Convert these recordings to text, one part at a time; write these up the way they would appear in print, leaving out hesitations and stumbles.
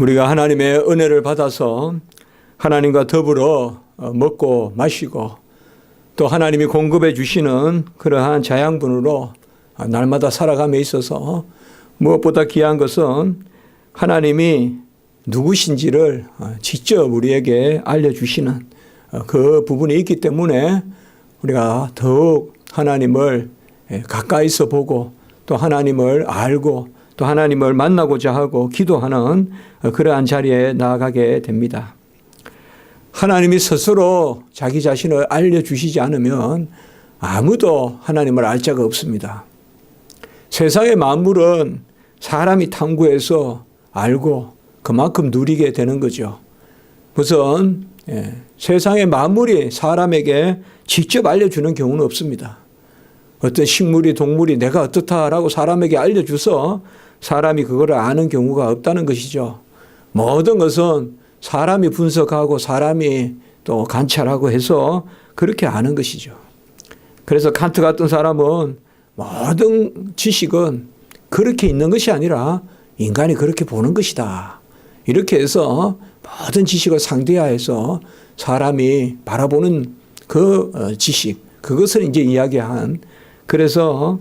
우리가 하나님의 은혜를 받아서 하나님과 더불어 먹고 마시고 또 하나님이 공급해 주시는 그러한 자양분으로 날마다 살아감에 있어서 무엇보다 귀한 것은 하나님이 누구신지를 직접 우리에게 알려주시는 그 부분이 있기 때문에 우리가 더욱 하나님을 가까이서 보고 또 하나님을 알고 또 하나님을 만나고자 하고 기도하는 그러한 자리에 나아가게 됩니다. 하나님이 스스로 자기 자신을 알려주시지 않으면 아무도 하나님을 알 자가 없습니다. 세상의 만물은 사람이 탐구해서 알고 그만큼 누리게 되는 거죠. 우선 세상의 만물이 사람에게 직접 알려주는 경우는 없습니다. 어떤 식물이 동물이 내가 어떻다라고 사람에게 알려줘서 사람이 그거를 아는 경우가 없다는 것이죠. 모든 것은 사람이 분석하고 사람이 또 관찰하고 해서 그렇게 아는 것이죠. 그래서 칸트 같은 사람은 모든 지식은 그렇게 있는 것이 아니라 인간이 그렇게 보는 것이다. 이렇게 해서 모든 지식을 상대화해서 사람이 바라보는 그 지식, 그것을 이제 이야기한, 그래서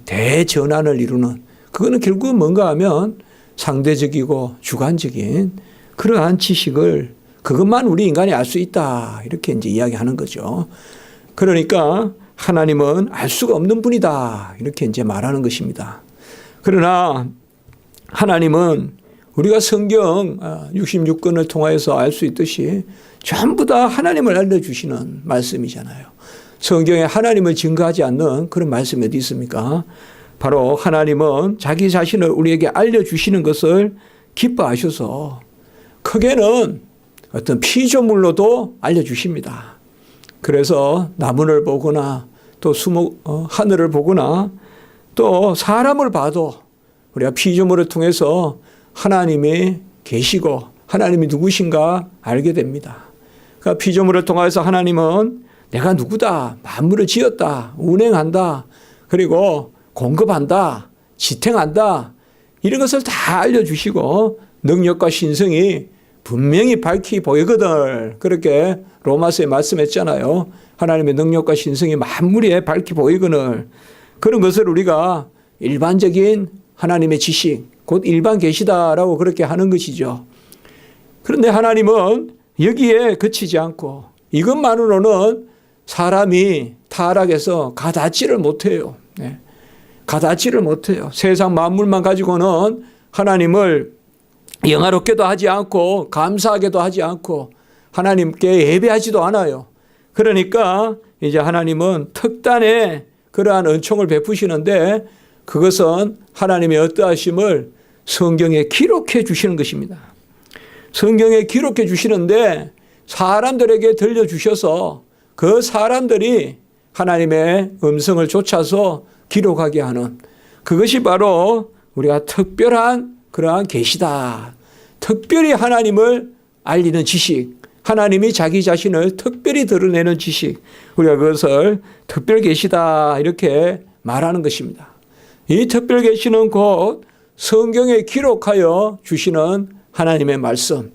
대전환을 이루는, 그거는 결국 뭔가 하면 상대적이고 주관적인 그러한 지식을 그것만 우리 인간이 알 수 있다. 이렇게 이제 이야기하는 거죠. 그러니까 하나님은 알 수가 없는 분이다. 이렇게 이제 말하는 것입니다. 그러나 하나님은 우리가 성경 66권을 통하여서 알 수 있듯이 전부 다 하나님을 알려주시는 말씀이잖아요. 성경에 하나님을 증거하지 않는 그런 말씀이 어디 있습니까? 바로 하나님은 자기 자신을 우리에게 알려주시는 것을 기뻐하셔서 크게는 어떤 피조물로도 알려주십니다. 그래서 나무를 보거나 또 하늘을 보거나 또 사람을 봐도 우리가 피조물을 통해서 하나님이 계시고 하나님이 누구신가 알게 됩니다. 그러니까 피조물을 통해서 하나님은 내가 누구다, 만물을 지었다, 운행한다, 그리고 공급한다, 지탱한다, 이런 것을 다 알려주시고 능력과 신성이 분명히 밝히 보이거든. 그렇게 로마서에 말씀했잖아요. 하나님의 능력과 신성이 만물에 밝히 보이거늘. 그런 것을 우리가 일반적인 하나님의 지식, 곧 일반 계시다라고 그렇게 하는 것이죠. 그런데 하나님은 여기에 그치지 않고 이것만으로는 사람이 타락해서 가닿지를 못해요. 가닿지를 못해요. 세상 만물만 가지고는 하나님을 영화롭게도 하지 않고 감사하게도 하지 않고 하나님께 예배하지도 않아요. 그러니까 이제 하나님은 특단의 그러한 은총을 베푸시는데 그것은 하나님의 어떠하심을 성경에 기록해 주시는 것입니다. 성경에 기록해 주시는데 사람들에게 들려주셔서 그 사람들이 하나님의 음성을 좇아서 기록하게 하는 그것이 바로 우리가 특별한 그러한 계시다. 특별히 하나님을 알리는 지식, 하나님이 자기 자신을 특별히 드러내는 지식, 우리가 그것을 특별 계시다 이렇게 말하는 것입니다. 이 특별 계시는 곧 성경에 기록하여 주시는 하나님의 말씀,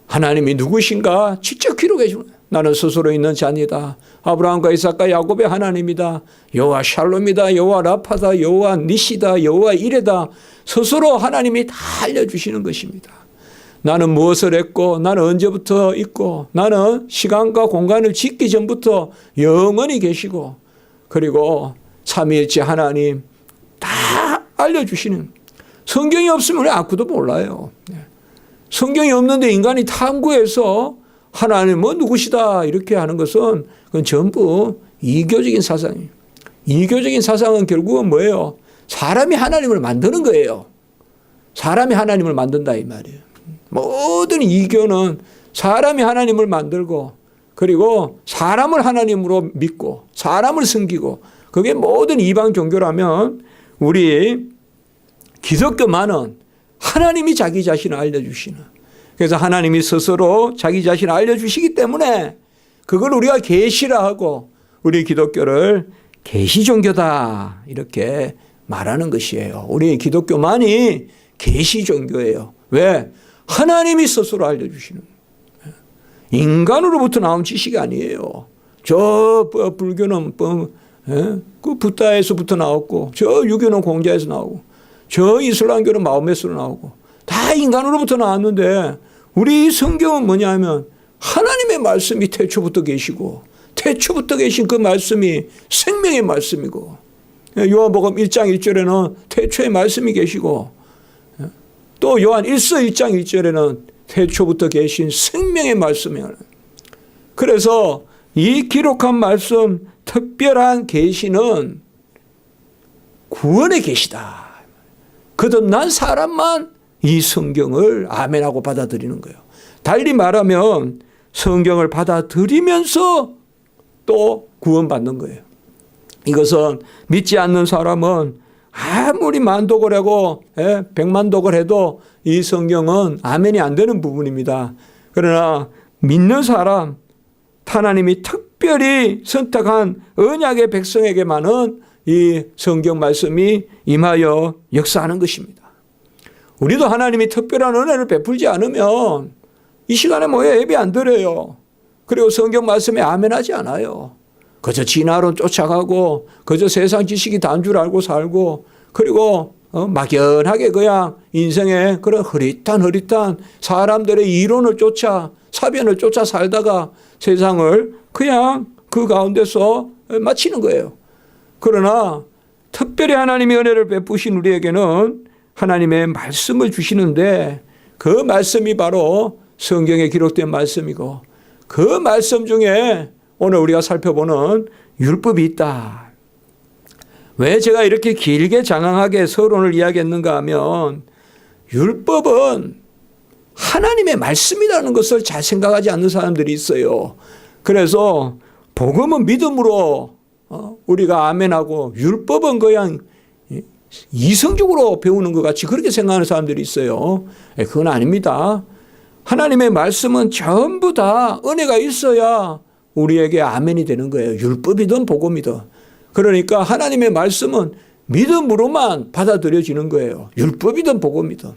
하나님이 누구신가 직접 기록해 주는 거예요. 나는 스스로 있는 자니다. 아브라함과 이삭과 야곱의 하나님이다. 여호와 샬롬이다. 여호와 라파다. 여호와 니시다. 여호와 이레다. 스스로 하나님이 다 알려주시는 것입니다. 나는 무엇을 했고 나는 언제부터 있고 나는 시간과 공간을 짓기 전부터 영원히 계시고 그리고 삼위일체 하나님 다 알려주시는, 성경이 없으면 우리 아무도 몰라요. 성경이 없는데 인간이 탐구해서 하나님은 누구시다 이렇게 하는 것은 그건 전부 이교적인 사상이에요. 이교적인 사상은 결국은 뭐예요? 사람이 하나님을 만드는 거예요. 사람이 하나님을 만든다 이 말이에요. 모든 이교는 사람이 하나님을 만들고 그리고 사람을 하나님으로 믿고 사람을 섬기고, 그게 모든 이방 종교라면 우리 기독교만은 하나님이 자기 자신을 알려주시는, 그래서 하나님이 스스로 자기 자신을 알려주시기 때문에 그걸 우리가 계시라 하고 우리 기독교를 계시 종교다 이렇게 말하는 것이에요. 우리 기독교만이 계시 종교예요. 왜? 하나님이 스스로 알려주시는 거예요. 인간으로부터 나온 지식이 아니에요. 저 불교는 그 부다에서부터 나왔고, 저 유교는 공자에서 나오고, 저 이슬람교는 마호메스로 나오고, 다 인간으로부터 나왔는데 우리 성경은 뭐냐면 하나님의 말씀이 태초부터 계시고, 태초부터 계신 그 말씀이 생명의 말씀이고, 요한복음 1장 1절에는 태초의 말씀이 계시고, 또 요한 1서 1장 1절에는 태초부터 계신 생명의 말씀이에요. 그래서 이 기록한 말씀, 특별한 계시는 구원의 계시다. 거듭난 사람만 이 성경을 아멘하고 받아들이는 거예요. 달리 말하면 성경을 받아들이면서 또 구원받는 거예요. 이것은 믿지 않는 사람은 아무리 만독을 하고 100만독을 해도 이 성경은 아멘이 안 되는 부분입니다. 그러나 믿는 사람, 하나님이 특별히 선택한 언약의 백성에게만은 이 성경 말씀이 임하여 역사하는 것입니다. 우리도 하나님이 특별한 은혜를 베풀지 않으면 이 시간에 뭐에 예배 안 드려요. 그리고 성경 말씀에 아멘하지 않아요. 그저 진화론 쫓아가고 그저 세상 지식이 단 줄 알고 살고, 그리고 막연하게 그냥 인생에 그런 흐릿한 사람들의 이론을 쫓아, 사변을 쫓아 살다가 세상을 그냥 그 가운데서 마치는 거예요. 그러나 특별히 하나님의 은혜를 베푸신 우리에게는 하나님의 말씀을 주시는데, 그 말씀이 바로 성경에 기록된 말씀이고, 그 말씀 중에 오늘 우리가 살펴보는 율법이 있다. 왜 제가 이렇게 길게 장황하게 서론을 이야기했는가 하면, 율법은 하나님의 말씀이라는 것을 잘 생각하지 않는 사람들이 있어요. 그래서 복음은 믿음으로 우리가 아멘하고, 율법은 그냥 이성적으로 배우는 것 같이 그렇게 생각하는 사람들이 있어요. 그건 아닙니다. 하나님의 말씀은 전부 다 은혜가 있어야 우리에게 아멘이 되는 거예요. 율법이든 복음이든. 그러니까 하나님의 말씀은 믿음으로만 받아들여지는 거예요. 율법이든 복음이든.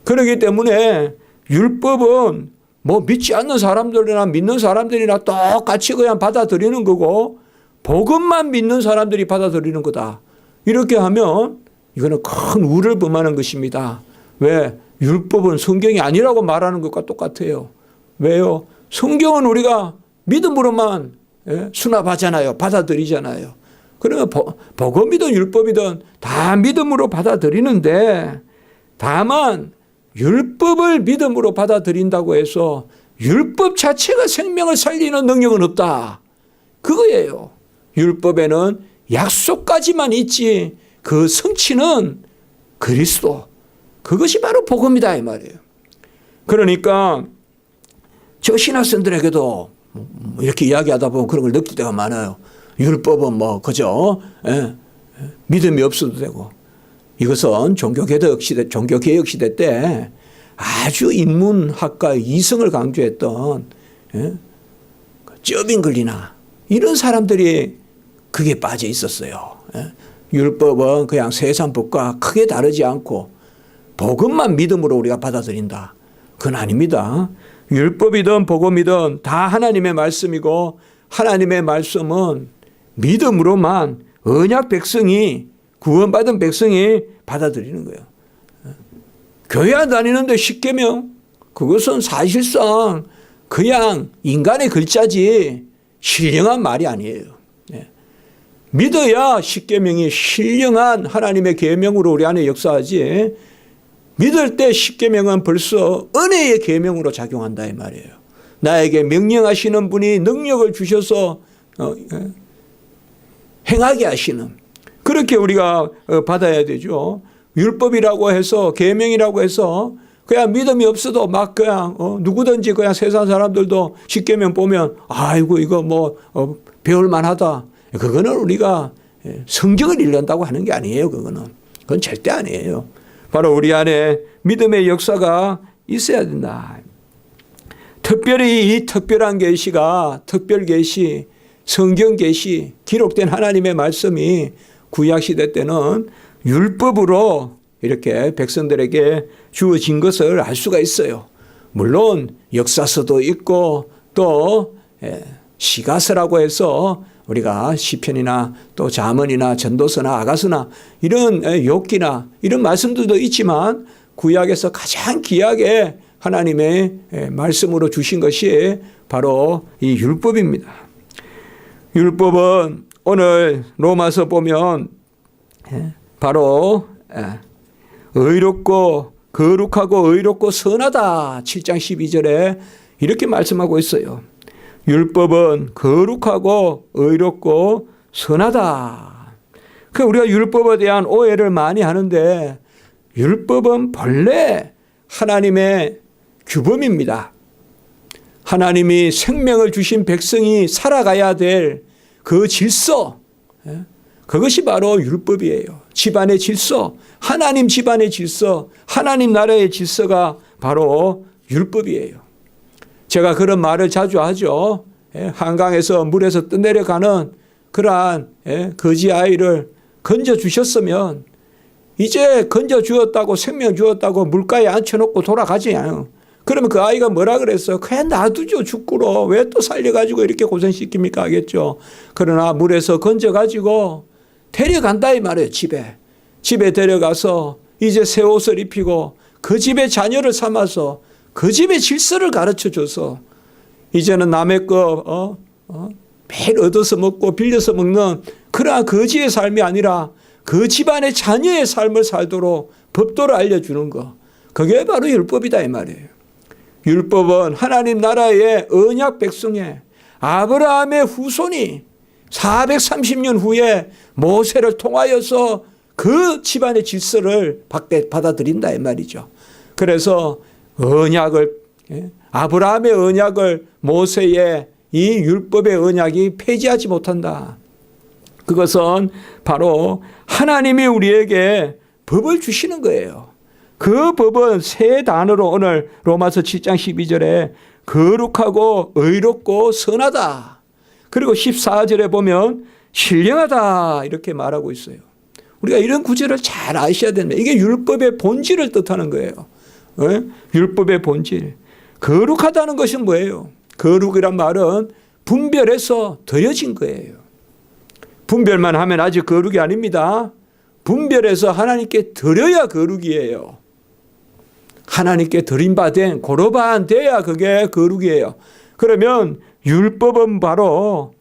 그렇기 때문에 율법은 뭐 믿지 않는 사람들이나 믿는 사람들이나 똑같이 그냥 받아들이는 거고, 복음만 믿는 사람들이 받아들이는 거다. 이렇게 하면 이거는 큰 우를 범하는 것입니다. 왜? 율법은 성경이 아니라고 말하는 것과 똑같아요. 왜요? 성경은 우리가 믿음으로만 수납하잖아요. 받아들이잖아요. 그러면 복음이든 율법이든 다 믿음으로 받아들이는데, 다만 율법을 믿음으로 받아들인다고 해서 율법 자체가 생명을 살리는 능력은 없다. 그거예요. 율법에는 약속까지만 있지 그 성취는 그리스도, 그것이 바로 복음이다 이 말이에요. 그러니까 저 신학생들에게도 이렇게 이야기하다 보면 그런 걸 느낄 때가 많아요. 율법은 뭐 그저 믿음이 없어도 되고. 이것은 종교개혁 시대 때 아주 인문학과 이성을 강조했던 쩌빙글리나 이런 사람들이 그게 빠져 있었어요. 율법은 그냥 세상법과 크게 다르지 않고 복음만 믿음으로 우리가 받아들인다. 그건 아닙니다. 율법이든 복음이든 다 하나님의 말씀이고, 하나님의 말씀은 믿음으로만 언약 백성이, 구원받은 백성이 받아들이는 거예요. 교회 안 다니는데 십계명, 그것은 사실상 그냥 인간의 글자지 신령한 말이 아니에요. 믿어야 십계명이 신령한 하나님의 계명으로 우리 안에 역사하지, 믿을 때 십계명은 벌써 은혜의 계명으로 작용한다 이 말이에요. 나에게 명령하시는 분이 능력을 주셔서 행하게 하시는, 그렇게 우리가 받아야 되죠. 율법이라고 해서, 계명이라고 해서 그냥 믿음이 없어도 막 그냥 누구든지 그냥 세상 사람들도 십계명 보면 아이고 이거 뭐 배울 만하다. 그거는 우리가 성경을 읽는다고 하는 게 아니에요. 그건 절대 아니에요. 바로 우리 안에 믿음의 역사가 있어야 된다. 특별히 이 특별한 계시가, 특별 계시, 성경 계시, 기록된 하나님의 말씀이 구약 시대 때는 율법으로 이렇게 백성들에게 주어진 것을 알 수가 있어요. 물론 역사서도 있고 또 시가서라고 해서 우리가 시편이나 또 잠언이나 전도서나 아가서나 이런 욥기나 이런 말씀들도 있지만 구약에서 가장 귀하게 하나님의 말씀으로 주신 것이 바로 이 율법입니다. 율법은 오늘 로마서 보면 바로 의롭고 거룩하고 의롭고 선하다 7장 12절에 이렇게 말씀하고 있어요. 율법은 거룩하고 의롭고 선하다. 우리가 율법에 대한 오해를 많이 하는데 율법은 본래 하나님의 규범입니다. 하나님이 생명을 주신 백성이 살아가야 될 그 질서, 그것이 바로 율법이에요. 집안의 질서, 하나님 집안의 질서, 하나님 나라의 질서가 바로 율법이에요. 제가 그런 말을 자주 하죠. 한강에서 물에서 떠내려가는 그러한 거지 아이를 건져 주셨으면 이제 건져 주었다고 생명 주었다고 물가에 앉혀놓고 돌아가지 않아요. 그러면 그 아이가 뭐라 그랬어요? 그냥 놔두죠. 죽구로. 왜 또 살려가지고 이렇게 고생시킵니까? 하겠죠. 그러나 물에서 건져가지고 데려간다 이 말이에요. 집에 데려가서 이제 새 옷을 입히고 그 집의 자녀를 삼아서 그 집의 질서를 가르쳐줘서 이제는 남의 거 매일 얻어서 먹고 빌려서 먹는 그러한 거지의 삶이 아니라 그 집안의 자녀의 삶을 살도록 법도를 알려주는 거. 그게 바로 율법이다 이 말이에요. 율법은 하나님 나라의 언약 백성에 아브라함의 후손이 430년 후에 모세를 통하여서 그 집안의 질서를 받아들인다 이 말이죠. 그래서 아브라함의 언약을 모세의 이 율법의 언약이 폐지하지 못한다. 그것은 바로 하나님이 우리에게 법을 주시는 거예요. 그 법은 세 단어로 오늘 로마서 7장 12절에 거룩하고 의롭고 선하다. 그리고 14절에 보면 신령하다 이렇게 말하고 있어요. 우리가 이런 구절을 잘 아셔야 됩니다. 이게 율법의 본질을 뜻하는 거예요. 율법의 본질. 거룩하다는 것은 뭐예요? 거룩이란 말은 분별해서 드려진 거예요. 분별만 하면 아직 거룩이 아닙니다. 분별해서 하나님께 드려야 거룩이에요. 하나님께 드림받은 고로바한 돼야 그게 거룩이에요. 그러면 율법은 바로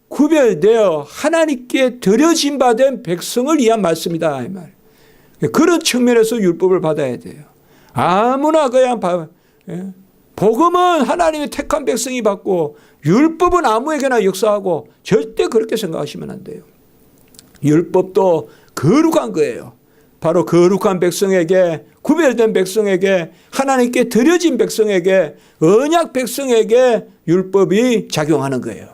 구별되어 하나님께 드려진 바 된 백성을 위한 말씀이다 이 말. 그런 측면에서 율법을 받아야 돼요. 아무나 그냥 복음은 하나님의 택한 백성이 받고 율법은 아무에게나 역사하고 절대 그렇게 생각하시면 안 돼요. 율법도 거룩한 거예요. 바로 거룩한 백성에게, 구별된 백성에게, 하나님께 드려진 백성에게, 언약 백성에게 율법이 작용하는 거예요.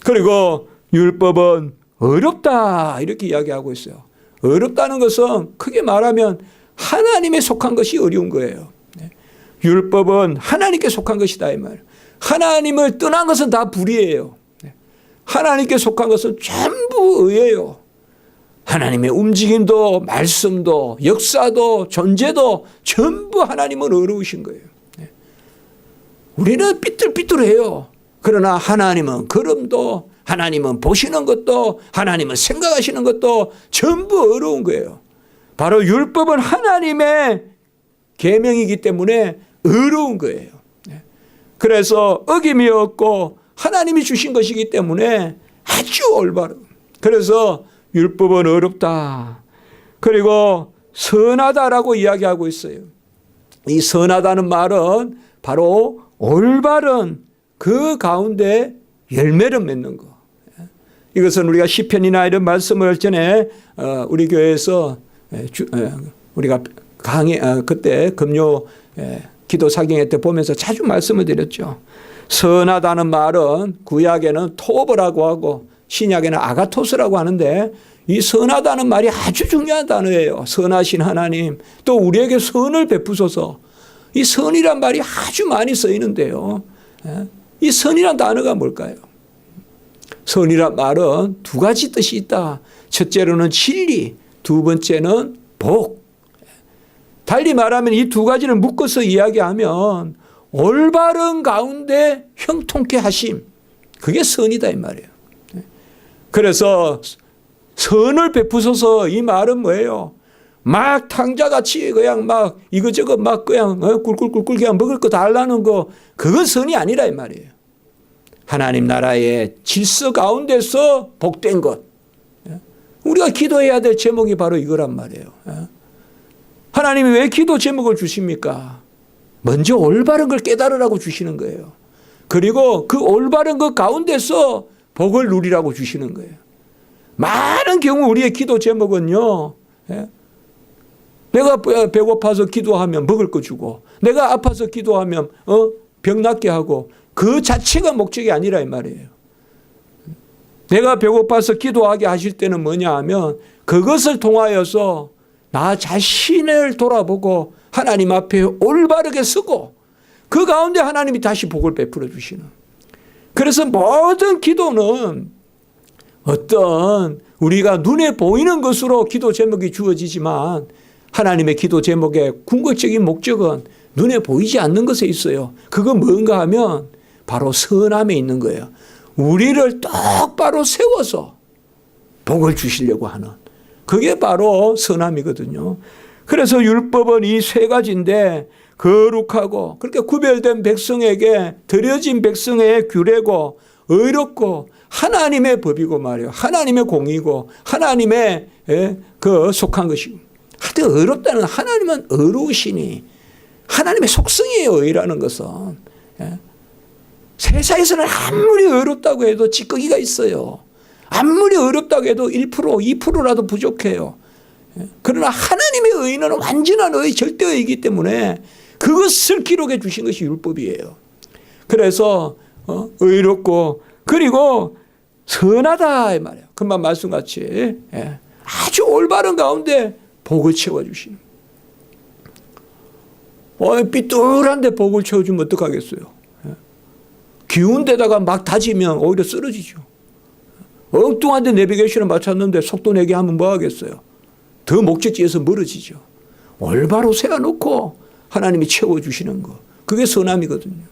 그리고 율법은 어렵다 이렇게 이야기하고 있어요. 어렵다는 것은 크게 말하면 하나님에 속한 것이 어려운 거예요. 율법은 하나님께 속한 것이다 이 말. 하나님을 떠난 것은 다 불의예요. 하나님께 속한 것은 전부 의예요. 하나님의 움직임도 말씀도 역사도 존재도 전부 하나님은 어려우신 거예요. 우리는 삐뚤삐뚤해요. 그러나 하나님은 걸음도, 하나님은 보시는 것도, 하나님은 생각하시는 것도 전부 어려운 거예요. 바로 율법은 하나님의 계명이기 때문에 어려운 거예요. 그래서 어김이 없고 하나님이 주신 것이기 때문에 아주 올바른. 그래서 율법은 어렵다. 그리고 선하다라고 이야기하고 있어요. 이 선하다는 말은 바로 올바른 그 가운데 열매를 맺는 거. 이것은 우리가 시편이나 이런 말씀을 전에 우리 교회에서 우리가 그때 금요 기도 사경회 때 보면서 자주 말씀을 드렸죠. 선하다는 말은 구약에는 토브라고 하고 신약에는 아가토스라고 하는데 이 선하다는 말이 아주 중요한 단어예요. 선하신 하나님 또 우리에게 선을 베푸소서. 이 선이란 말이 아주 많이 쓰이는데요. 이 선이란 단어가 뭘까요? 선이란 말은 두 가지 뜻이 있다. 첫째로는 진리, 두 번째는 복. 달리 말하면 이 두 가지를 묶어서 이야기하면 올바른 가운데 형통케 하심. 그게 선이다 이 말이에요. 그래서 선을 베푸소서 이 말은 뭐예요? 막 탕자같이 그냥 막 이거저거 막 그냥 꿀꿀꿀꿀 그냥 먹을 거 달라는 거 그건 선이 아니라 이 말이에요. 하나님 나라의 질서 가운데서 복된 것. 우리가 기도해야 될 제목이 바로 이거란 말이에요. 하나님이 왜 기도 제목을 주십니까? 먼저 올바른 걸 깨달으라고 주시는 거예요. 그리고 그 올바른 것 가운데서 복을 누리라고 주시는 거예요. 많은 경우 우리의 기도 제목은요. 내가 배고파서 기도하면 먹을 거 주고 내가 아파서 기도하면 병 낫게 하고 그 자체가 목적이 아니라 이 말이에요. 내가 배고파서 기도하게 하실 때는 뭐냐 하면 그것을 통하여서 나 자신을 돌아보고 하나님 앞에 올바르게 서고 그 가운데 하나님이 다시 복을 베풀어 주시는. 그래서 모든 기도는 어떤 우리가 눈에 보이는 것으로 기도 제목이 주어지지만 하나님의 기도 제목의 궁극적인 목적은 눈에 보이지 않는 것에 있어요. 그건 뭔가 하면 바로 선함에 있는 거예요. 우리를 똑바로 세워서 복을 주시려고 하는 그게 바로 선함이거든요. 그래서 율법은 이 세 가지인데 거룩하고 그렇게 구별된 백성에게 드려진 백성의 규례고 의롭고 하나님의 법이고 말이에요. 하나님의 공의고 하나님의 그 속한 것이고. 하여튼 의롭다는 하나님은 의로우시니 하나님의 속성이에요. 의라는 것은. 세상에서는 아무리 의롭다고 해도 찌꺼기가 있어요. 아무리 의롭다고 해도 1%, 2%라도 부족해요. 그러나 하나님의 의는 완전한 의, 절대의이기 때문에 그것을 기록해 주신 것이 율법이에요. 그래서 의롭고 그리고 선하다 이 말이에요. 금방 말씀같이 아주 올바른 가운데 복을 채워주시는. 삐뚤한데 복을 채워주면 어떡하겠어요. 기운 데다가 막 다지면 오히려 쓰러지죠. 엉뚱한데 내비게이션을 맞췄는데 속도 내게 하면 뭐 하겠어요. 더 목적지에서 멀어지죠. 올바로 세워놓고 하나님이 채워주시는 거. 그게 선함이거든요.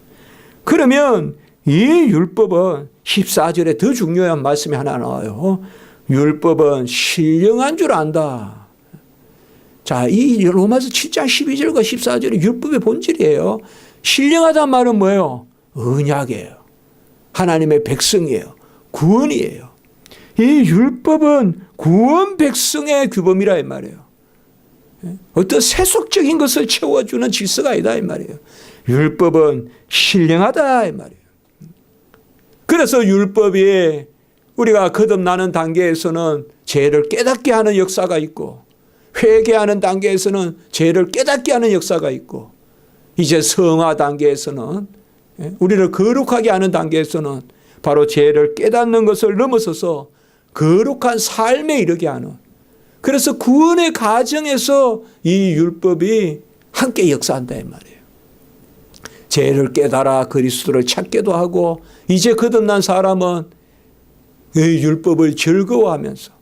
그러면 이 율법은 14절에 더 중요한 말씀이 하나 나와요. 율법은 신령한 줄 안다. 자, 이 로마서 7장 12절과 14절이 율법의 본질이에요. 신령하다는 말은 뭐예요? 언약이에요. 하나님의 백성이에요. 구원이에요. 이 율법은 구원 백성의 규범이라 이 말이에요. 어떤 세속적인 것을 채워주는 질서가 아니다 이 말이에요. 율법은 신령하다 이 말이에요. 그래서 율법이 우리가 거듭나는 단계에서는 죄를 깨닫게 하는 역사가 있고 회개하는 단계에서는 죄를 깨닫게 하는 역사가 있고 이제 성화 단계에서는 우리를 거룩하게 하는 단계에서는 바로 죄를 깨닫는 것을 넘어서서 거룩한 삶에 이르게 하는. 그래서 구원의 과정에서 이 율법이 함께 역사한다 이 말이에요. 죄를 깨달아 그리스도를 찾게도 하고 이제 거듭난 사람은 이 율법을 즐거워하면서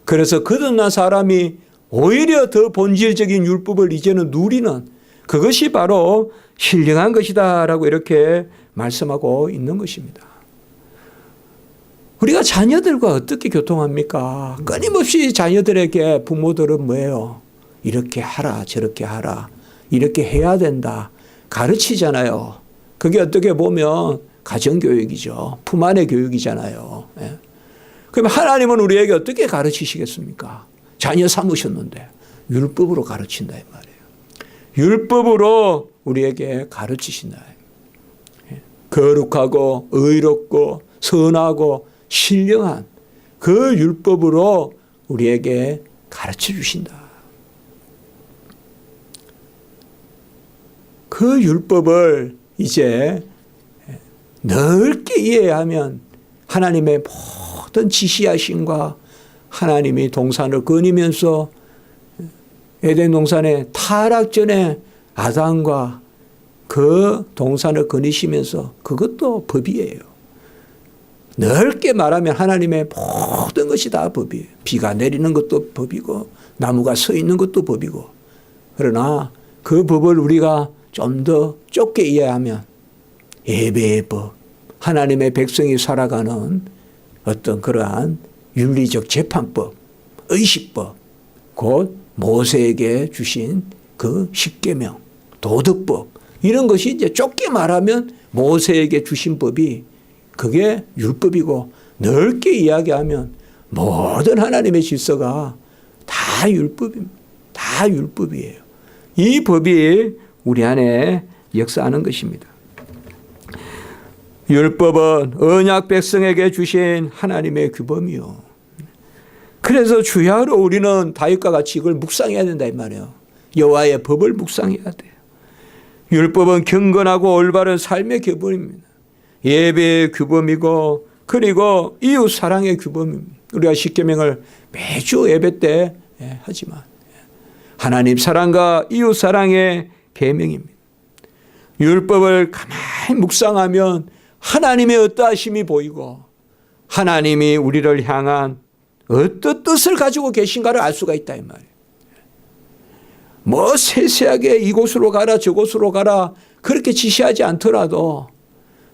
그래서 거듭난 사람이 오히려 더 본질적인 율법을 이제는 누리는 그것이 바로 신령한 것이다라고 이렇게 말씀하고 있는 것입니다. 우리가 자녀들과 어떻게 교통합니까? 끊임없이 자녀들에게 부모들은 뭐예요? 이렇게 하라 저렇게 하라 이렇게 해야 된다 가르치잖아요. 그게 어떻게 보면 가정교육이죠. 품 안의 교육이잖아요. 그럼 하나님은 우리에게 어떻게 가르치시겠습니까? 자녀 삼으셨는데 율법으로 가르친다 이 말이에요. 율법으로 우리에게 가르치신다. 거룩하고 의롭고 선하고 신령한 그 율법으로 우리에게 가르쳐 주신다. 그 율법을 이제 넓게 이해하면 하나님의 모든 지시하심과 하나님이 동산을 거니면서 에덴 동산의 타락 전에 아담과 그 동산을 거니시면서 그것도 법이에요. 넓게 말하면 하나님의 모든 것이 다 법이에요. 비가 내리는 것도 법이고 나무가 서 있는 것도 법이고. 그러나 그 법을 우리가 좀 더 좁게 이해하면 예배의 법, 하나님의 백성이 살아가는 어떤 그러한 윤리적 재판법, 의식법, 곧 모세에게 주신 그 십계명, 도덕법, 이런 것이 이제 좁게 말하면 모세에게 주신 법이 그게 율법이고, 넓게 이야기하면 모든 하나님의 질서가 다 율법입니다. 다 율법이에요. 이 법이 우리 안에 역사하는 것입니다. 율법은 언약 백성에게 주신 하나님의 규범이요. 그래서 주야로 우리는 다윗과 같이 이걸 묵상해야 된다 이 말이에요. 여호와의 법을 묵상해야 돼요. 율법은 경건하고 올바른 삶의 규범입니다. 예배의 규범이고, 그리고 이웃 사랑의 규범입니다. 우리가 십계명을 매주 예배 때 하지만 하나님 사랑과 이웃 사랑의 계명입니다. 율법을 가만히 묵상하면 하나님의 어떠하심이 보이고, 하나님이 우리를 향한 어떤 뜻을 가지고 계신가를 알 수가 있다 이 말이에요. 뭐 세세하게 이곳으로 가라 저곳으로 가라 그렇게 지시하지 않더라도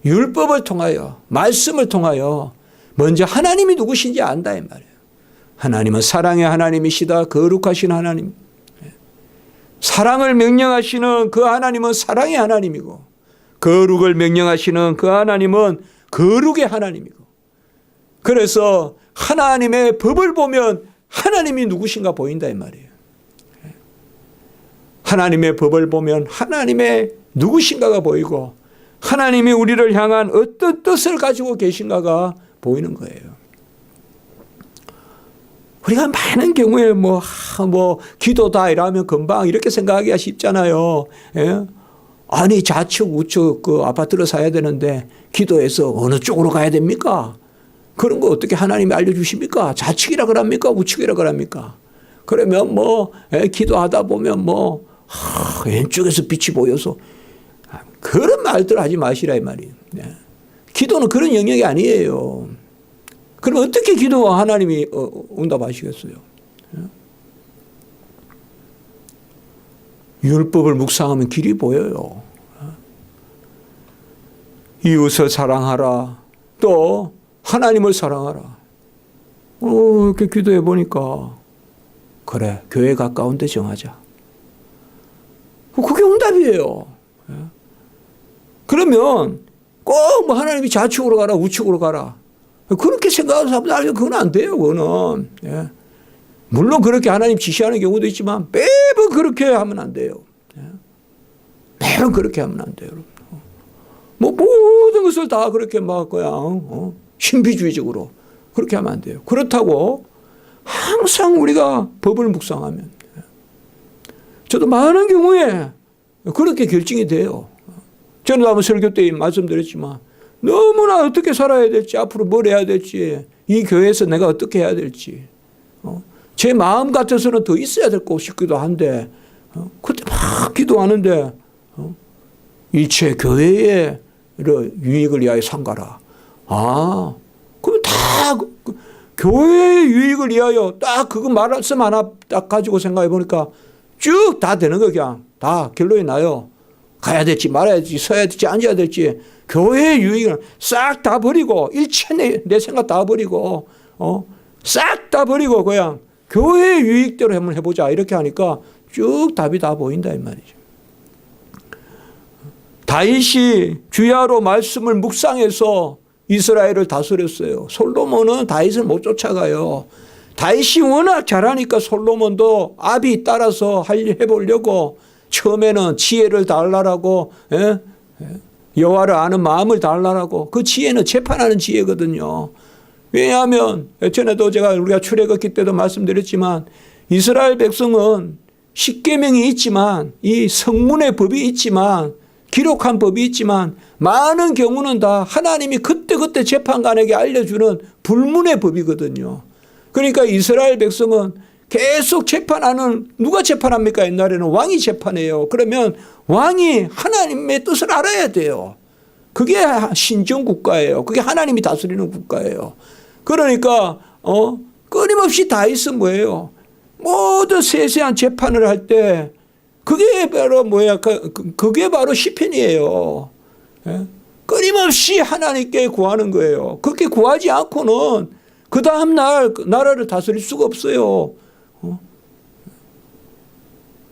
율법을 통하여, 말씀을 통하여 먼저 하나님이 누구신지 안다 이 말이에요. 하나님은 사랑의 하나님이시다. 거룩하신 하나님. 사랑을 명령하시는 그 하나님은 사랑의 하나님이고, 거룩을 명령하시는 그 하나님은 거룩의 하나님이고, 그래서 하나님의 법을 보면 하나님이 누구신가 보인다 이 말이에요. 하나님의 법을 보면 하나님의 누구신가가 보이고, 하나님이 우리를 향한 어떤 뜻을 가지고 계신가가 보이는 거예요. 우리가 많은 경우에 뭐 기도다 이러면 금방 이렇게 생각하기가 쉽잖아요. 예? 아니 좌측 우측 그 아파트를 사야 되는데 기도해서 어느 쪽으로 가야 됩니까? 그런 거 어떻게 하나님이 알려주십니까? 좌측이라 그럽니까? 우측이라 그럽니까? 그러면 기도하다 보면 왼쪽에서 빛이 보여서 그런 말들 하지 마시라 이 말이에요. 예. 기도는 그런 영역이 아니에요. 그럼 어떻게 기도와 하나님이 응답하시겠어요? 율법을 묵상하면 길이 보여요. 이웃을 사랑하라. 또 하나님을 사랑하라. 이렇게 기도해 보니까 그래, 교회 가까운 데 정하자. 그게 응답이에요. 그러면 꼭 하나님이 좌측으로 가라 우측으로 가라 그렇게 생각하는 사람들 그건 안 돼요. 그거는. 예. 물론 그렇게 하나님 지시하는 경우도 있지만 매번 그렇게 하면 안 돼요. 예. 매번 그렇게 하면 안 돼요. 모든 것을 다 그렇게 그냥 신비주의적으로 그렇게 하면 안 돼요. 그렇다고 항상 우리가 법을 묵상하면 저도 많은 경우에 그렇게 결정이 돼요. 저는 한번 설교 때 말씀드렸지만 너무나 어떻게 살아야 될지, 앞으로 뭘 해야 될지, 이 교회에서 내가 어떻게 해야 될지, 제 마음 같아서는 더 있어야 될 것 싶기도 한데, 그때 막 기도하는데, 일체 교회의 유익을 위하여 삼가라. 그럼 다 교회의 유익을 위하여 딱 그거 말씀 하나 딱 가지고 생각해 보니까 쭉 다 되는 거 그냥 다 결론이 나요. 가야 될지 말아야 될지 서야 될지 앉아야 될지 교회의 유익을 싹 다 버리고 일체 내 생각 다 버리고 싹 다 버리고 그냥 교회의 유익대로 한번 해보자 이렇게 하니까 쭉 답이 다 보인다 이 말이죠. 다윗이 주야로 말씀을 묵상해서 이스라엘을 다스렸어요. 솔로몬은 다윗을 못 쫓아가요. 다윗이 워낙 잘하니까 솔로몬도 아비 따라서 해보려고 처음에는 지혜를 달라라고 여호와를 아는 마음을 달라라고 그 지혜는 재판하는 지혜거든요. 왜냐하면 예전에도 우리가 출애굽기 때도 말씀드렸지만 이스라엘 백성은 십계명이 있지만 이 성문의 법이 있지만 기록한 법이 있지만 많은 경우는 다 하나님이 그때그때 재판관에게 알려주는 불문의 법이거든요. 그러니까 이스라엘 백성은 계속 재판하는 누가 재판합니까? 옛날에는 왕이 재판해요. 그러면 왕이 하나님의 뜻을 알아야 돼요. 그게 신정국가예요. 그게 하나님이 다스리는 국가예요. 그러니까 끊임없이 다윗은 뭐예요? 모든 세세한 재판을 할 때 그게 바로 그게 바로 시편이에요. 예? 끊임없이 하나님께 구하는 거예요. 그렇게 구하지 않고는 그 다음 날 나라를 다스릴 수가 없어요.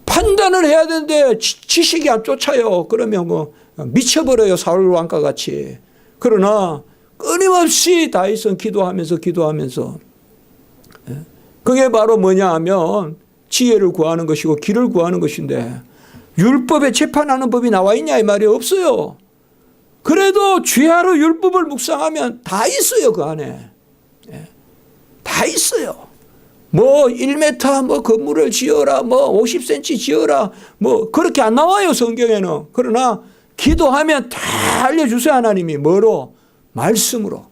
판단을 해야 되는데 지식이 안 쫓아요. 그러면 미쳐버려요. 사울 왕과 같이. 그러나 끊임없이 다윗은 기도하면서 그게 바로 뭐냐 하면 지혜를 구하는 것이고 길을 구하는 것인데 율법에 재판하는 법이 나와 있냐 이 말이 없어요. 그래도 죄하러 율법을 묵상하면 다 있어요. 그 안에. 다 있어요. 뭐 1m 뭐 건물을 지어라 뭐 50cm 지어라 뭐 그렇게 안 나와요. 성경에는. 그러나 기도하면 다 알려주세요. 하나님이 뭐로? 말씀으로.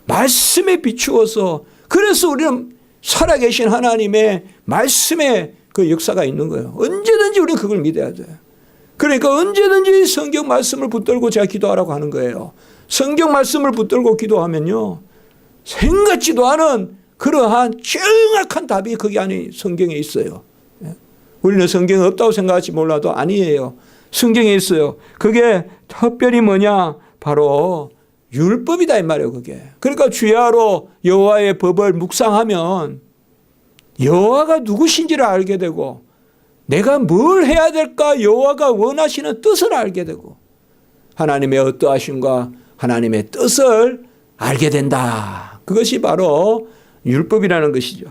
말씀에 비추어서 그래서 우리는 살아계신 하나님의 말씀에 그 역사가 있는 거예요. 언제든지 우리는 그걸 믿어야 돼요. 그러니까 언제든지 성경 말씀을 붙들고 제가 기도하라고 하는 거예요. 성경 말씀을 붙들고 기도하면요. 생각지도 않은 그러한 정확한 답이 거기 안에 성경에 있어요. 우리는 성경이 없다고 생각할지 몰라도 아니에요. 성경에 있어요. 그게 특별히 뭐냐? 바로 율법이다 이 말이에요. 그게. 그러니까 주야로 여호와의 법을 묵상하면 여호와가 누구신지를 알게 되고 내가 뭘 해야 될까 여호와가 원하시는 뜻을 알게 되고 하나님의 어떠하심과 하나님의 뜻을 알게 된다. 그것이 바로 율법이라는 것이죠.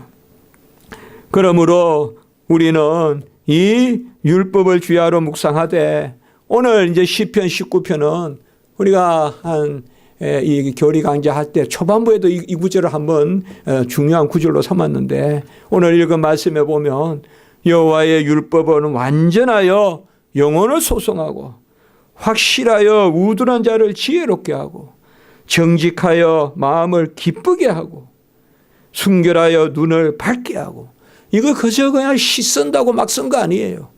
그러므로 우리는 이 율법을 주야로 묵상하되 오늘 이제 시편 19편은 우리가 이 교리 강좌할 때 초반부에도 이 구절을 한번 중요한 구절로 삼았는데 오늘 읽은 말씀에 보면 여호와의 율법은 완전하여 영혼을 소성하고 확실하여 우둔한 자를 지혜롭게 하고 정직하여 마음을 기쁘게 하고 순결하여 눈을 밝게 하고 이거 그저 그냥 시 쓴다고 막 쓴 거 아니에요.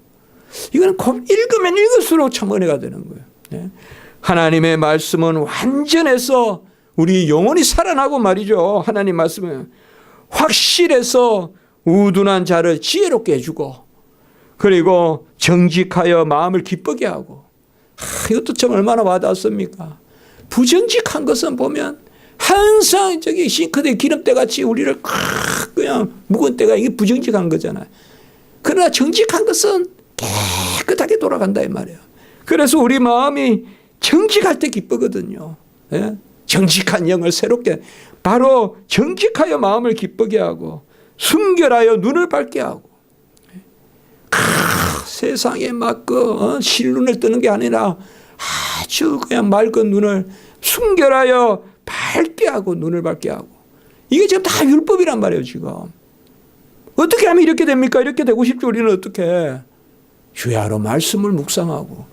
이건 읽으면 읽을수록 참 은혜가 되는 거예요. 하나님의 말씀은 완전해서 우리 영혼이 살아나고 말이죠. 하나님 말씀은 확실해서 우둔한 자를 지혜롭게 해주고 그리고 정직하여 마음을 기쁘게 하고 이것도 참 얼마나 와닿습니까? 부정직한 것은 보면 항상 저기 싱크대 기름때 같이 우리를 그냥 묵은 때가 이게 부정직한 거잖아요. 그러나 정직한 것은 깨끗하게 돌아간다 이 말이에요. 그래서 우리 마음이 정직할 때 기쁘거든요. 예? 정직한 영을 새롭게 바로 정직하여 마음을 기쁘게 하고 순결하여 눈을 밝게 하고 세상에 막 실눈을 뜨는 게 아니라 아주 그냥 맑은 눈을 순결하여 밝게 하고 눈을 밝게 하고 이게 지금 다 율법이란 말이에요. 지금 어떻게 하면 이렇게 됩니까? 이렇게 되고 싶죠. 우리는 어떻게 주야로 말씀을 묵상하고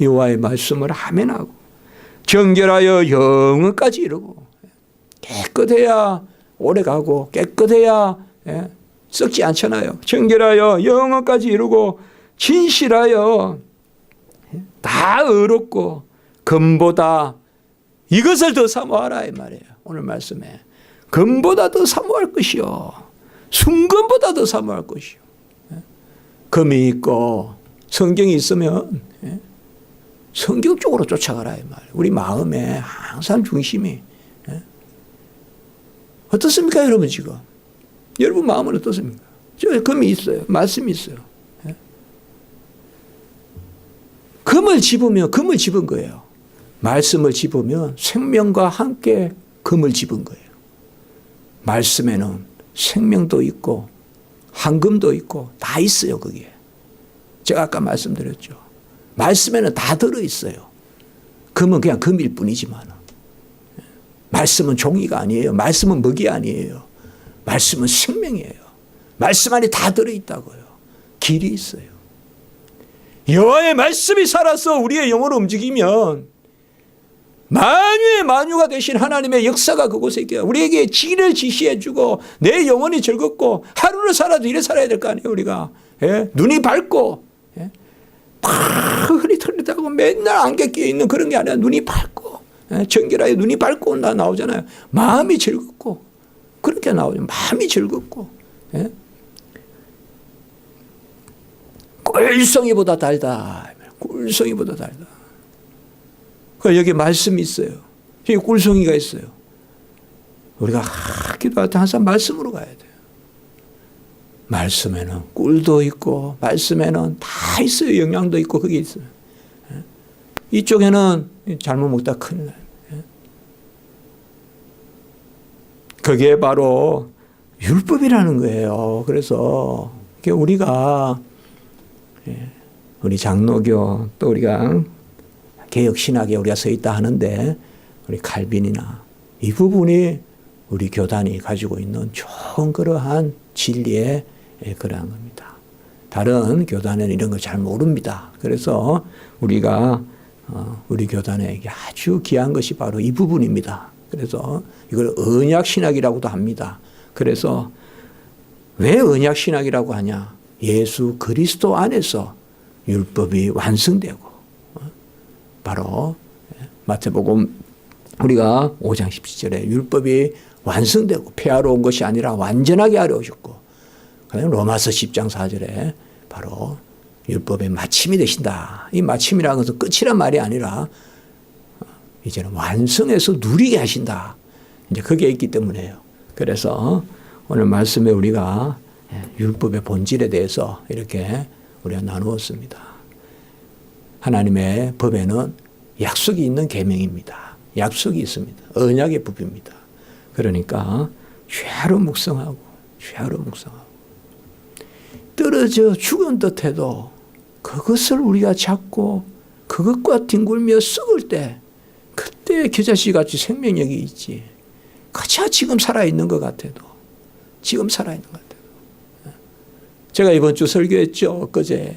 여호와의 말씀을 아멘하고 정결하여 영혼까지 이루고 깨끗해야 오래가고 깨끗해야 썩지 않잖아요. 정결하여 영혼까지 이루고 진실하여 다 의롭고 금보다 이것을 더 사모하라 이 말이에요. 오늘 말씀에 금보다 더 사모할 것이요 순금보다 더 사모할 것이요. 금이 있고 성경이 있으면 성경 쪽으로 쫓아가라 이 말이에요. 우리 마음에 항상 중심이 어떻습니까 여러분 지금? 여러분 마음은 어떻습니까? 저 금이 있어요. 말씀이 있어요. 금을 집으면 금을 집은 거예요. 말씀을 집으면 생명과 함께 금을 집은 거예요. 말씀에는 생명도 있고 황금도 있고 다 있어요. 거기에. 제가 아까 말씀드렸죠. 말씀에는 다 들어있어요. 금은 그냥 금일 뿐이지만 말씀은 종이가 아니에요. 말씀은 먹이 아니에요. 말씀은 생명이에요. 말씀 안에 다 들어있다고요. 길이 있어요. 여호와의 말씀이 살아서 우리의 영혼을 움직이면 만유의 만유가 되신 하나님의 역사가 그곳에 있게 우리에게 길을 지시해주고 내 영혼이 즐겁고 하루를 살아도 이래 살아야 될 거 아니에요. 우리가 눈이 밝고 흐릿흐릿하고 맨날 안개 끼어 있는 그런 게 아니라 눈이 밝고 정결하게 눈이 밝고 나오잖아요. 마음이 즐겁고 그렇게 나오죠. 마음이 즐겁고 꿀송이보다 달다. 꿀송이보다 달다. 그 여기 말씀이 있어요. 여기 꿀송이가 있어요. 우리가 기도할 때 항상 말씀으로 가야 돼요. 말씀에는 꿀도 있고 말씀에는 다 있어요. 영양도 있고 그게 있어요. 이쪽에는 잘못 먹다 큰일 나요. 그게 바로 율법이라는 거예요. 그래서 우리가 우리 장로교 또 우리가 개혁신학에 우리가 서 있다 하는데 우리 칼빈이나 이 부분이 우리 교단이 가지고 있는 좋은 그러한 진리의 그러한 겁니다. 다른 교단에는 이런 걸 잘 모릅니다. 그래서 우리가 우리 교단에게 아주 귀한 것이 바로 이 부분입니다. 그래서 이걸 언약신학이라고도 합니다. 그래서 왜 언약신학이라고 하냐? 예수 그리스도 안에서 율법이 완성되고 바로 마태복음 우리가 5장 17절에 율법이 완성되고 폐하러 온 것이 아니라 완전하게 하려 오셨고 그다음에 로마서 10장 4절에 바로 율법의 마침이 되신다. 이 마침이라는 것은 끝이란 말이 아니라 이제는 완성해서 누리게 하신다. 이제 그게 있기 때문에요. 그래서 오늘 말씀에 우리가 율법의 본질에 대해서 이렇게 우리가 나누었습니다. 하나님의 법에는 약속이 있는 계명입니다. 약속이 있습니다. 언약의 법입니다. 그러니까 죄로 묵상하고 죄로 묵상하고 떨어져 죽은 듯해도 그것을 우리가 잡고 그것과 뒹굴며 썩을 때 그때 겨자씨 같이 생명력이 있지. 가차 지금 살아있는 것 같아도 지금 살아있는 것 같아도 제가 이번 주 설교했죠. 엊그제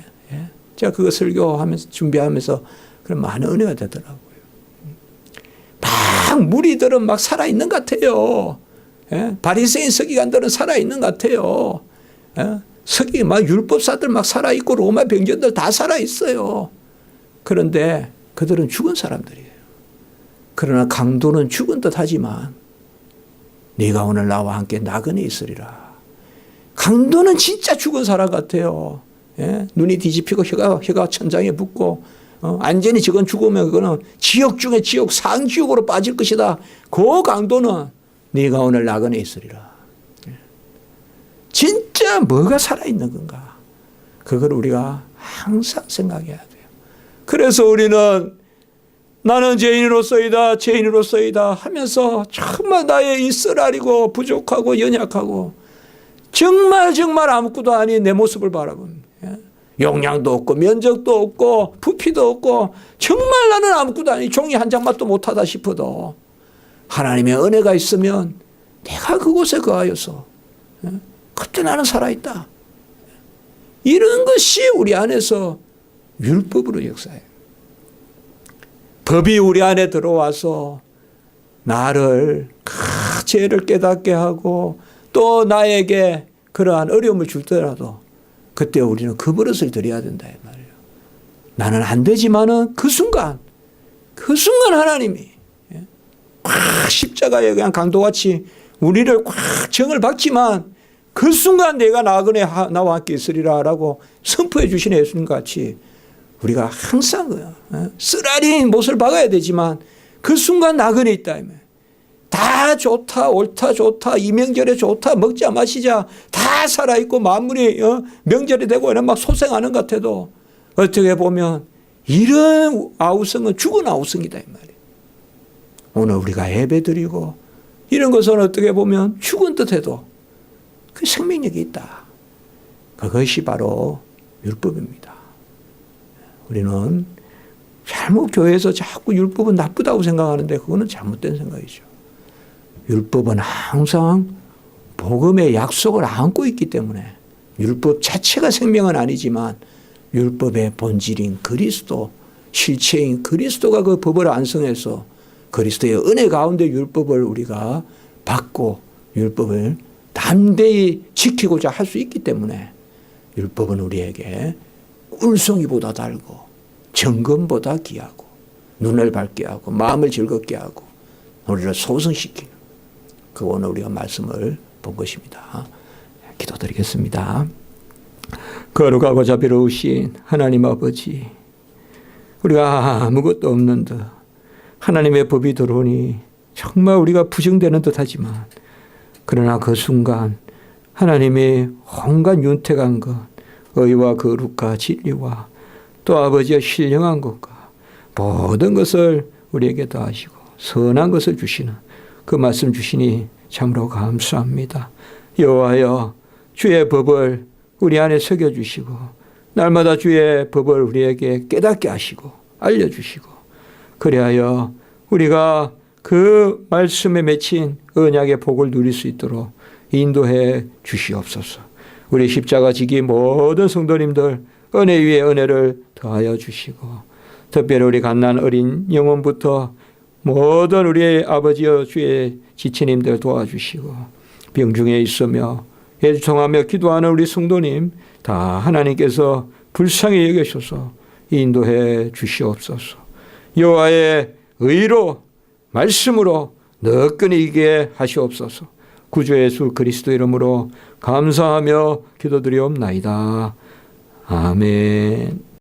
제가 그거 설교하면서 준비하면서 그런 많은 은혜가 되더라고요. 막 무리들은 막 살아있는 것 같아요. 바리새인 서기관들은 살아있는 것 같아요. 서기 막 율법사들 막 살아있고 로마 병전들 다 살아있어요. 그런데 그들은 죽은 사람들이에요. 그러나 강도는 죽은 듯 하지만 네가 오늘 나와 함께 나그네 있으리라. 강도는 진짜 죽은 사람 같아요. 눈이 뒤집히고 혀가 천장에 붙고 완전히 저건 죽으면 그거는 지옥 중에 지옥 상지옥으로 빠질 것이다. 그 강도는 네가 오늘 나그네 있으리라. 진짜 뭐가 살아있는 건가? 그걸 우리가 항상 생각해야 돼요. 그래서 우리는 나는 죄인으로서이다 하면서 정말 나의 이 쓰라리고 부족하고 연약하고 정말 아무것도 아닌 내 모습을 바라봅니다. 용량도 없고 면적도 없고 부피도 없고 정말 나는 아무것도 아닌 종이 한 장맛도 못하다 싶어도 하나님의 은혜가 있으면 내가 그곳에 거하여서 그때 나는 살아있다. 이런 것이 우리 안에서 율법으로 역사해요. 법이 우리 안에 들어와서 나를 그 죄를 깨닫게 하고 또 나에게 그러한 어려움을 주더라도 그때 우리는 그 버릇을 드려야 된다 이 말이에요. 나는 안 되지만은 그 순간 하나님이 꽉 십자가에 그냥 강도같이 우리를 꽉 정을 박지만 그 순간 내가 나그네 나와 함께 있으리라라고 선포해 주신 예수님 같이 우리가 항상 쓰라린 못을 박아야 되지만 그 순간 나그네 있다. 다 좋다 옳다 좋다 이 명절에 좋다 먹자 마시자 다 살아있고 만물이 명절이 되고 이런 막 소생하는 것 같아도 어떻게 보면 이런 아우성은 죽은 아우성이다 이 말이에요. 오늘 우리가 예배드리고 이런 것은 어떻게 보면 죽은 듯해도 그 생명력이 있다. 그것이 바로 율법입니다. 우리는 잘못 교회에서 자꾸 율법은 나쁘다고 생각하는데 그거는 잘못된 생각이죠. 율법은 항상 복음의 약속을 안고 있기 때문에 율법 자체가 생명은 아니지만 율법의 본질인 그리스도, 실체인 그리스도가 그 법을 완성해서 그리스도의 은혜 가운데 율법을 우리가 받고 율법을 담대히 지키고자 할 수 있기 때문에 율법은 우리에게 꿀송이보다 달고 정금보다 귀하고 눈을 밝게 하고 마음을 즐겁게 하고 우리를 소성시키는 그 오늘 우리가 말씀을 본 것입니다. 기도드리겠습니다. 거룩하고 자비로우신 하나님 아버지, 우리가 아무것도 없는 듯 하나님의 법이 들어오니 정말 우리가 부정되는 듯 하지만, 그러나 그 순간 하나님의 온갖 윤택한 것, 의와 거룩과 진리와 또 아버지의 신령한 것과 모든 것을 우리에게 더하시고 선한 것을 주시는 그 말씀 주시니 참으로 감사합니다. 여호와여, 주의 법을 우리 안에 새겨주시고 날마다 주의 법을 우리에게 깨닫게 하시고 알려주시고, 그리하여 우리가 그 말씀에 맺힌 언약의 복을 누릴 수 있도록 인도해 주시옵소서. 우리 십자가 지기 모든 성도님들 은혜 위에 은혜를 더하여 주시고, 특별히 우리 갓난 어린 영혼부터 모든 우리의 아버지여 주의 지체님들 도와주시고, 병중에 있으며 애통하며 기도하는 우리 성도님 다 하나님께서 불쌍히 여기셔서 인도해 주시옵소서. 여호와의 의로 말씀으로 너끈히 이기게 하시옵소서. 구주 예수 그리스도 이름으로 감사하며 기도드리옵나이다. 아멘.